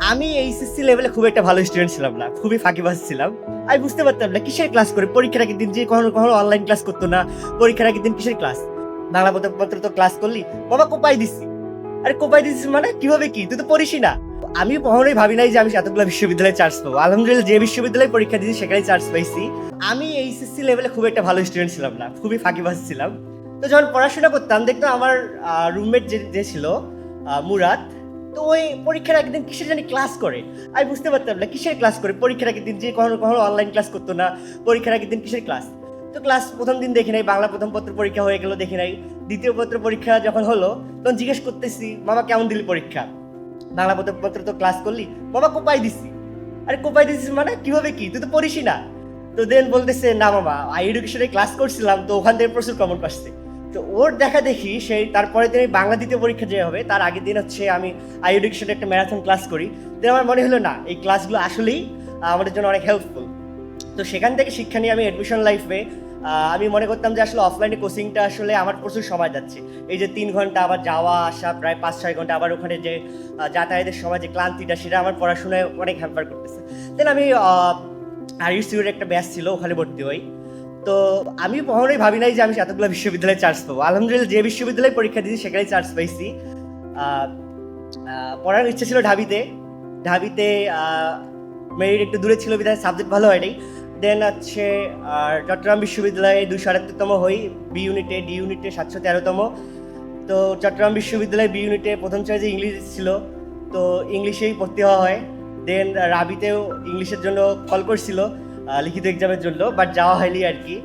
আমি এইচএসসি লেভেলে খুব একটা ভালো স্টুডেন্ট ছিলাম না, খুবই ফাঁকিবাজ ছিলাম। আমি বুঝতে পারতাম না কিসের ক্লাস করে, পরীক্ষার আগের দিন যে কখনো কখনো অনলাইন ক্লাস করতো না, পরীক্ষার আগের দিন কিসের ক্লাস। বাংলা পত্র তো ক্লাস করলি, বাবা কোপাই দিচ্ছি। আরে কোপাই দিচ্ছিস মানে কিভাবে, কি তুই তো পড়িসই না। আমি কখনোই ভাবি নাই যে আমি এতগুলো বিশ্ববিদ্যালয়ে চান্স পাবো। আলহামদুলিল্লাহ যে বিশ্ববিদ্যালয়ে পরীক্ষা দিয়েছি সেখানেই চান্স পাইছি। আমি এইচএসসি লেভেলে খুব একটা ভালো স্টুডেন্ট ছিলাম না, খুবই ফাঁকিবাজ ছিলাম। তো যখন পড়াশোনা করতাম দেখতাম আমার রুমমেট যে ছিল মুরাদ, তো ওই পরীক্ষার আগের দিন কিসের জানি ক্লাস করে। আমি বুঝতে পারতাম না কিসের ক্লাস করে, পরীক্ষার আগের দিন যে কখনো কখনো অনলাইন ক্লাস করতো না, পরীক্ষার আগের দিন কিসের ক্লাস। তো ক্লাস প্রথম দিন দেখি নাই, বাংলা প্রথম পত্র পরীক্ষা হয়ে গেল দেখি নাই। দ্বিতীয় পত্র পরীক্ষা যখন হলো তখন জিজ্ঞেস করতেছি, মামা কেমন দিলি পরীক্ষা। বাংলা পত্র তো ক্লাস করলি, মামা কোপাই দিছি। আরে কোপাই দিছিস মানে কিভাবে, কি তুই তো পড়িসই না। তো দেন বলতেছে, না মামা আই এডুকেশনে ক্লাস করছিলাম তো ওখান থেকে প্রচুর কমন পাচ্ছে। তো ওর দেখা দেখি সেই তারপরে দিন বাংলা দ্বিতীয় পরীক্ষা যে হবে তার আগের দিন হচ্ছে আমি আই এডুকেশনে একটা ম্যারাথন ক্লাস করি। তো আমার মনে হলো না এই ক্লাসগুলো আসলেই আমাদের জন্য অনেক হেল্পফুল। তো সেখান থেকে শিক্ষা নিয়ে আমি অ্যাডমিশন লাইফে আমি মনে করতাম যে আসলে অফলাইনে কোচিংটা আসলে আমার প্রচুর সময় যাচ্ছে। এই যে 3 ঘন্টা আবার যাওয়া আসা, প্রায় 5-6 ঘন্টা, আবার ওখানে যে যাতায়াতের সময় যে ক্লান্তিটা, সেটা আমার পড়াশোনায় অনেক হ্যাম্পার করতেছে। দেন আমি আইইউসিউর একটা ব্যাচ ছিল, ওখানে ভর্তি হই। তো আমি কখনোই ভাবি নাই যে আমি এতগুলো বিশ্ববিদ্যালয়ে চান্স পাবো। আলহামদুলিল্লাহ যে বিশ্ববিদ্যালয়ে পরীক্ষা দিয়েছি সেখানেই চান্স পাইছি। পড়ার ইচ্ছা ছিল ঢাবিতে। ঢাবিতে মেরিট একটু দূরে ছিল, বিধায় সাবজেক্ট ভালো হয়নি। দেন হচ্ছে আর চট্টগ্রাম বিশ্ববিদ্যালয়ে 278তম হই, বি ইউনিটে, ডি ইউনিটে 713তম। তো চট্টগ্রাম বিশ্ববিদ্যালয়ে বি ইউনিটে প্রথম চয়েসে ইংলিশ ছিল, তো ইংলিশেই ভর্তি হওয়া হয়। দেন রাবিতেও ইংলিশের জন্য কল করছিল লিখিত এক্সামের জন্য, বাট যাওয়া হয়নি আর কি।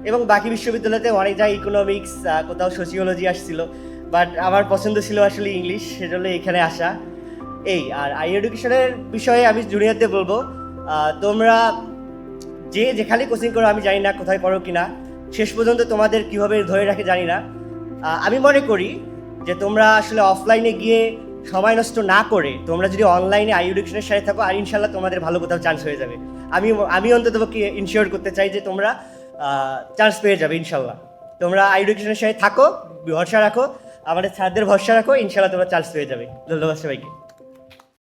এবং বাকি বিশ্ববিদ্যালয়তে অনেক জায়গায় ইকোনমিক্স, কোথাও সোশিওলজি আসছিল, বাট আমার পছন্দ ছিল আসলে ইংলিশ, সেজন্য এখানে আসা। এই আর আই এডুকেশনের বিষয়ে আমি জুনিয়রদের বলবো, তোমরা যে যেখানে কোচিং করো, আমি জানি না কোথায় করো কিনা, শেষ পর্যন্ত তোমাদের কিভাবে ধরে রাখে জানি না। আমি মনে করি যে তোমরা আসলে অফলাইনে গিয়ে সময় নষ্ট না করে তোমরা যদি অনলাইনে আই এডুকেশনের সাথে থাকো, আর ইনশাল্লাহ তোমাদের ভালো কোথাও চান্স হয়ে যাবে। আমি অন্তত ইনশিওর করতে চাই যে তোমরা চান্স পেয়ে যাবে ইনশাল্লাহ। তোমরা আই এডুকেশনের সাথে থাকো, ভরসা রাখো, আমাদের স্যারদের ভরসা রাখো, ইনশাল্লাহ তোমরা চান্স পেয়ে যাবে। ধন্যবাদ সবাইকে।